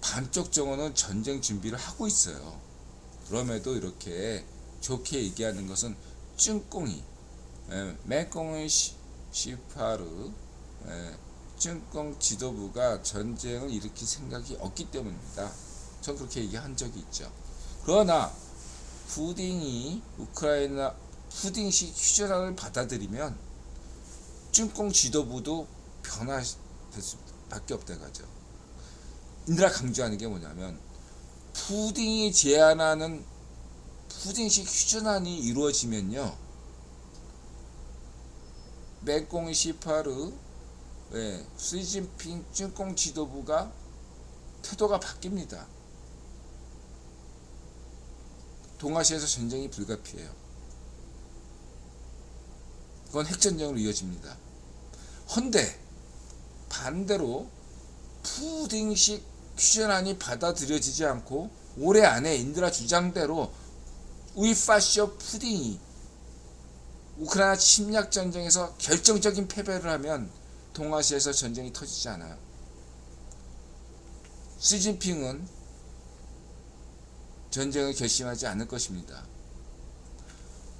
반쪽 정원은 전쟁 준비를 하고 있어요. 그럼에도 이렇게 좋게 얘기하는 것은 쭝꽁이, 맹꽁이 시파르, 쭝꽁 지도부가 전쟁을 일으킬 생각이 없기 때문입니다. 전 그렇게 얘기한 적이 있죠. 그러나 푸딩이 우크라이나 푸딩식 휴전을 받아들이면 쭝꽁 지도부도 변화될 수밖에 없다는 거죠. 인드라 강조하는 게 뭐냐면, 푸딩이 제안하는 푸딩식 휴전안이 이루어지면요, 맹꽁이 시파르, 시진핑 쭝꽁 지도부가 태도가 바뀝니다. 동아시아에서 전쟁이 불가피해요. 그건 핵전쟁으로 이어집니다. 헌데 반대로 푸딩식 휴전안이 받아들여지지 않고 올해 안에 인드라 주장대로 우이파쇼 푸딩이 우크라이나 침략 전쟁에서 결정적인 패배를 하면 동아시아에서 전쟁이 터지지 않아요. 시진핑은 전쟁을 결심하지 않을 것입니다.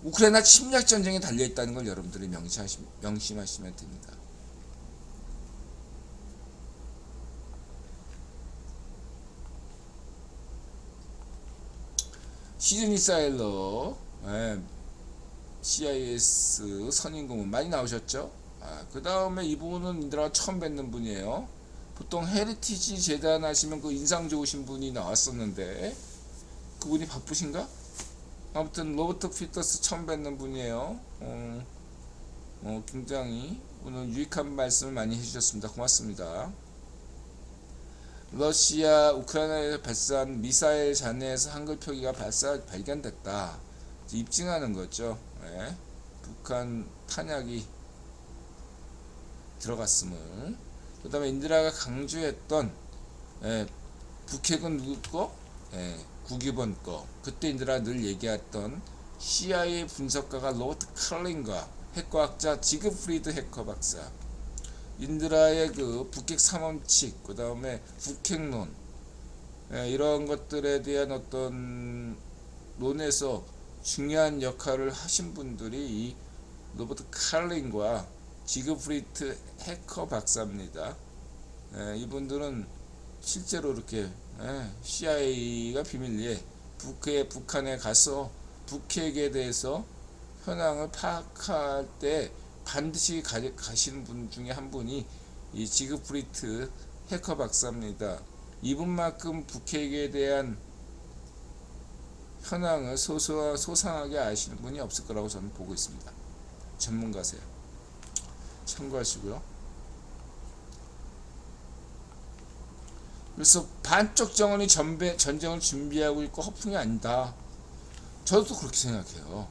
우크라이나 침략 전쟁에 달려있다는 걸 여러분들이 명심하시면 됩니다. 시드니 사일러, CIS 선임고문 많이 나오셨죠? 그 다음에 이분은 인드라가 처음 뵙는 분이에요. 보통 헤리티지 재단 하시면 그 인상 좋으신 분이 나왔었는데 그분이 바쁘신가? 아무튼 로버트 피터스 처음 뵙는 분이에요. 굉장히 오늘 유익한 말씀을 많이 해주셨습니다. 고맙습니다. 러시아 우크라이나에 발사한 미사일 잔해에서 한글 표기가 발견됐다. 입증하는 거죠. 예. 북한 탄약이 들어갔음을. 그 다음에 인디라가 강조했던 북핵은 누구 거? 국유본 거. 그때 인디라가 늘 얘기했던 CIA 분석가가 로버트 칼린과 핵과학자 지그프리드 해커 박사. 인디라의 그 북핵 삼원칙, 그 다음에 북핵론, 이런 것들에 대한 어떤 논에서 중요한 역할을 하신 분들이 이 로버트 칼린과 지그프리드 해커 박사입니다. 이분들은 실제로 이렇게 CIA가 비밀리에 북한에 가서 북핵에 대해서 현황을 파악할 때 반드시 가시는 분 중에 한 분이 이 지그프리드 해커 박사입니다. 이분만큼 북핵에 대한 현황을 소상하게 아시는 분이 없을 거라고 저는 보고 있습니다. 전문가세요. 참고하시고요. 그래서 반쪽 정원이 전쟁을 준비하고 있고 허풍이 아니다. 저도 그렇게 생각해요.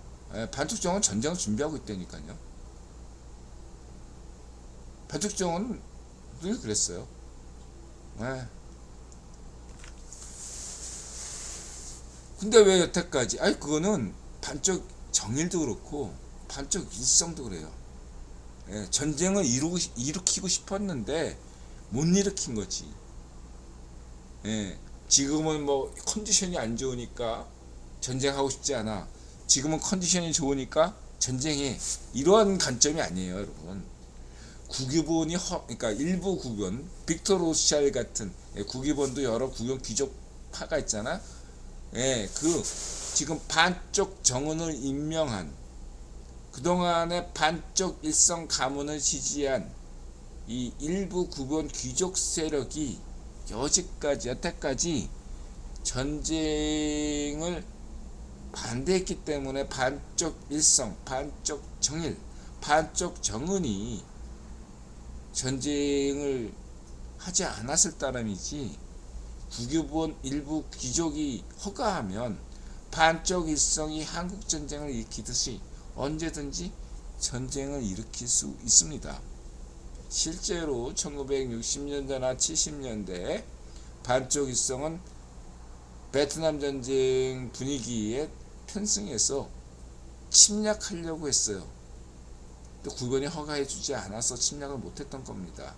반쪽 정원 전쟁을 준비하고 있다니까요. 반쪽 정원은 늘 그랬어요. 근데 왜 여태까지? 그거는 반쪽 정일도 그렇고 반쪽 일성도 그래요. 전쟁을 일으키고 싶었는데 못 일으킨 거지. 지금은 뭐 컨디션이 안 좋으니까 전쟁하고 싶지 않아. 지금은 컨디션이 좋으니까 전쟁해. 이러한 관점이 아니에요, 여러분. 국유본이 그러니까 일부 국유본, 빅터 로스차일 같은 국유본도 여러 국유본 귀족파가 있잖아. 그 지금 반쪽 정원을 임명한, 그동안의 반쪽 일성 가문을 지지한 이 일부 국유본 귀족 세력이 여태까지 전쟁을 반대했기 때문에 반쪽 일성, 반쪽 정일, 반쪽 정은이 전쟁을 하지 않았을 따름이지, 국유본 일부 귀족이 허가하면 반쪽 일성이 한국전쟁을 일으키듯이 언제든지 전쟁을 일으킬 수 있습니다. 실제로 1960년대나 70년대 반쪽 일성은 베트남 전쟁 분위기에 편승해서 침략하려고 했어요. 또 국유본이 허가해주지 않아서 침략을 못했던 겁니다.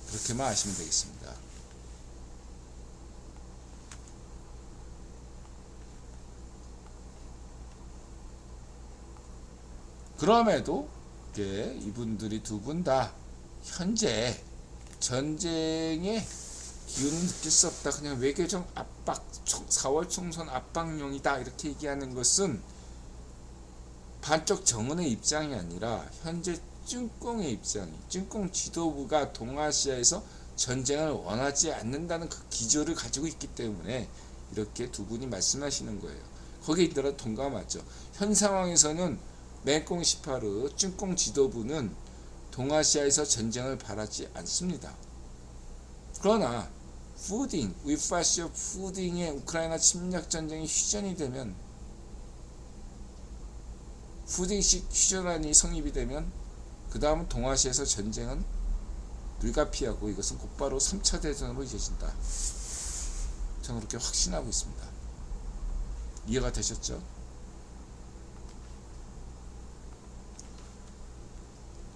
그렇게만 아시면 되겠습니다. 그럼에도 이분들이 두 분 다 현재 전쟁의 기운을 느낄 수 없다. 그냥 외교적 압박, 4월 총선 압박용이다. 이렇게 얘기하는 것은 반쪽 정은의 입장이 아니라 현재 찐꽁의 입장이, 찐꽁 지도부가 동아시아에서 전쟁을 원하지 않는다는 그 기조를 가지고 있기 때문에 이렇게 두 분이 말씀하시는 거예요. 거기에 따라 동감하죠. 현 상황에서는 맹꽁 시파르 찐꽁 지도부는 동아시아에서 전쟁을 바라지 않습니다. 그러나 위파시오 푸딩의 우크라이나 침략 전쟁이 휴전이 되면, 푸딩식 휴전안이 성립이 되면 그 다음은 동아시아에서 전쟁은 불가피하고 이것은 곧바로 3차 대전으로 이어진다. 저는 그렇게 확신하고 있습니다. 이해가 되셨죠?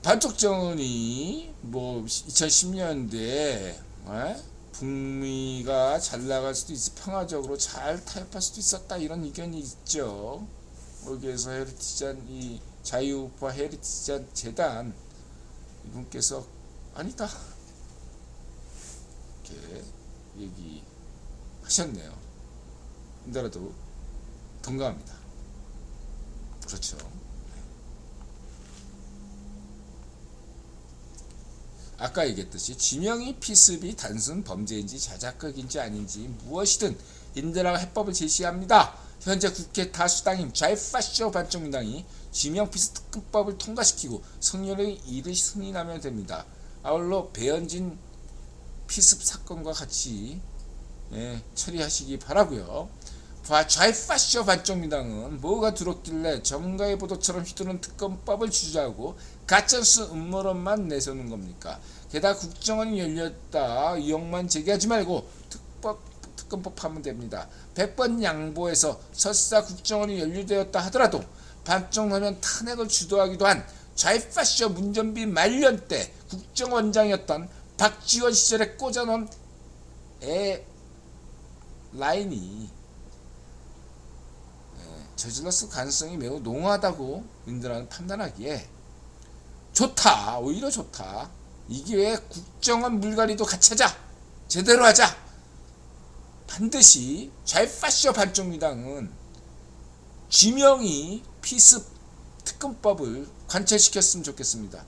반쪽 정은이 2010년대에 북미가 잘 나갈 수도 있어, 평화적으로 잘 타협할 수도 있었다, 이런 의견이 있죠. 여기에서 이 자유우파 헤리티잔 재단 이분께서 아니다 이렇게 얘기하셨네요. 근데라도 동감합니다. 그렇죠. 아까 얘기했듯이 지명이 피습이 단순 범죄인지 자작극인지 아닌지 무엇이든 인디라가 해법을 제시합니다. 현재 국회 다수당인 좌파쇼 반쪽민당이 지명 피스 특검법을 통과시키고 성렬의 일을 승인하면 됩니다. 아울러 배현진 피습 사건과 같이 처리하시기 바라고요. 좌파쇼 반쪽민당은 뭐가 들었길래 정가의 보도처럼 휘두른 특검법을 주저하고 가짜뉴스 음모론만 내세우는 겁니까? 게다가 국정원이 열렸다 의혹만 제기하지 말고 특검법 하면 됩니다. 100번 양보해서 설사 국정원이 연루되었다 하더라도 반쪽라면 탄핵을 주도하기도 한 좌파쇼 문전비 말년 때 국정원장이었던 박지원 시절에 꽂아놓은 라인이 저질렀을 가능성이 매우 농후하다고 민들은 판단하기에 좋다, 오히려 좋다. 이 기회에 국정원 물갈이도 같이 하자, 제대로 하자. 반드시 좌파쇼 반쪽민당은 지명이 피습 특검법을 관철시켰으면 좋겠습니다.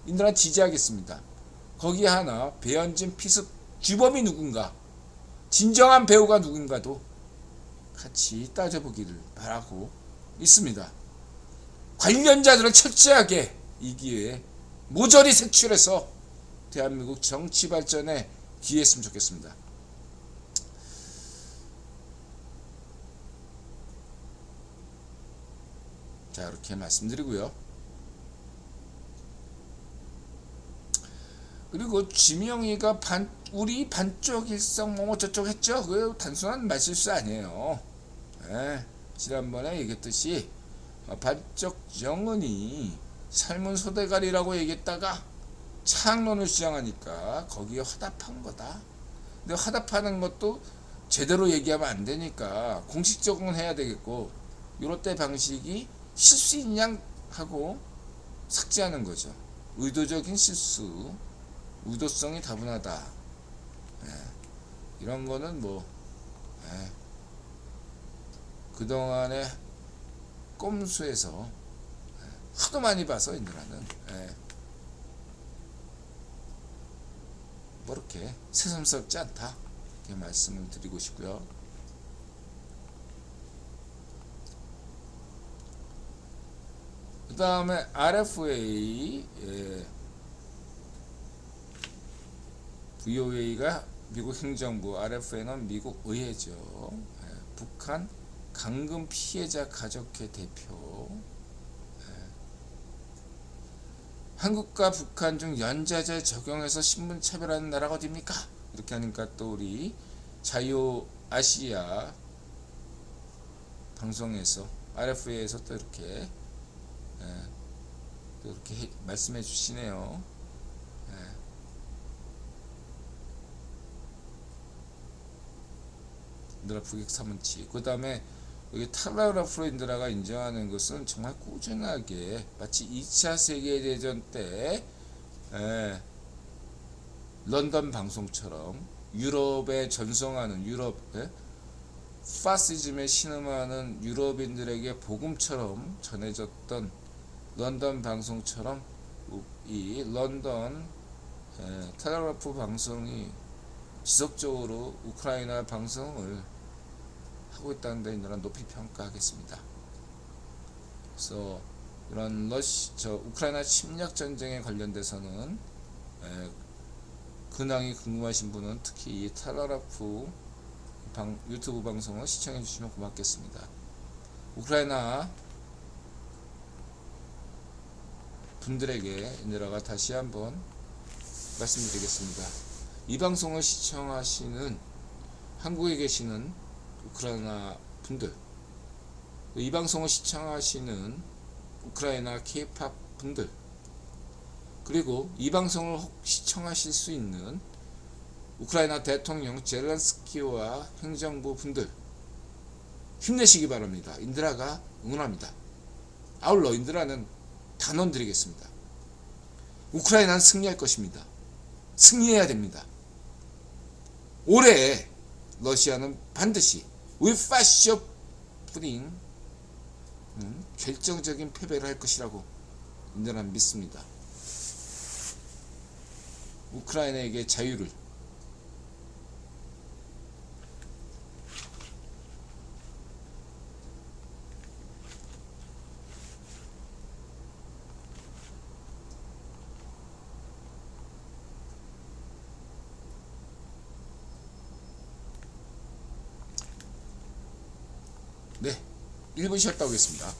인들은 지지하겠습니다. 거기에 하나 배현진 피습 주범이 누군가, 진정한 배우가 누군가도 같이 따져보기를 바라고 있습니다. 관련자들은 철저하게 이 기회에 모조리 색출해서 대한민국 정치 발전에 기여했으면 좋겠습니다. 자, 이렇게 말씀드리고요. 그리고 지명이가 우리 반쪽 일성 뭐 저쪽 했죠. 그 단순한 말실수 아니에요. 지난번에 얘기했듯이 반쪽 정은이 삶은 소대가리라고 얘기했다가 창론을 주장하니까 거기에 화답한 거다. 근데 화답하는 것도 제대로 얘기하면 안 되니까 공식적으로는 해야 되겠고, 요럴 때 방식이 실수인 양 하고 삭제하는 거죠. 의도적인 실수, 의도성이 다분하다. 이런 거는 뭐 그동안에 꼼수에서 하도 많이 봐서 인들하는 뭐 이렇게 새삼스럽지 않다, 이렇게 말씀을 드리고 싶고요. 그 다음에 RFA, VOA가 미국 행정부, RFA는 미국 의회죠. 북한 강금 피해자 가족회 대표. 한국과 북한 중 연좌제 적용해서 신분 차별하는 나라가 어디입니까? 이렇게 하니까 또 우리 자유아시아 방송에서, RFA에서 또 이렇게 말씀해 주시네요. 인드라 북핵 사문치. 그 다음에 여기 텔레그래프로 인드라가 인정하는 것은 정말 꾸준하게 마치 2차 세계대전 때 런던 방송처럼 유럽에 전송하는, 파시즘에 신음하는 유럽인들에게 복음처럼 전해졌던 런던 방송처럼 이 런던 텔레그래프 방송이 지속적으로 우크라이나 방송을 하고 있다는 데 이런 높이 평가하겠습니다. 그래서 이런 우크라이나 침략 전쟁에 관련돼서는 근황이 궁금하신 분은 특히 이 텔레그래프 유튜브 방송을 시청해 주시면 고맙겠습니다. 우크라이나 분들에게 인드라가 다시 한번 말씀드리겠습니다. 이 방송을 시청하시는 한국에 계시는 우크라이나 분들, 이 방송을 시청하시는 우크라이나 K-팝 분들, 그리고 이 방송을 시청하실 수 있는 우크라이나 대통령 젤렌스키와 행정부 분들, 힘내시기 바랍니다. 인드라가 응원합니다. 아울러 인드라는 단언 드리겠습니다. 우크라이나는 승리할 것입니다. 승리해야 됩니다. 올해 러시아는 반드시 위파쇼 푸딩 결정적인 패배를 할 것이라고 인드라는 믿습니다. 우크라이나에게 자유를, 네, 1분 쉬었다 오겠습니다.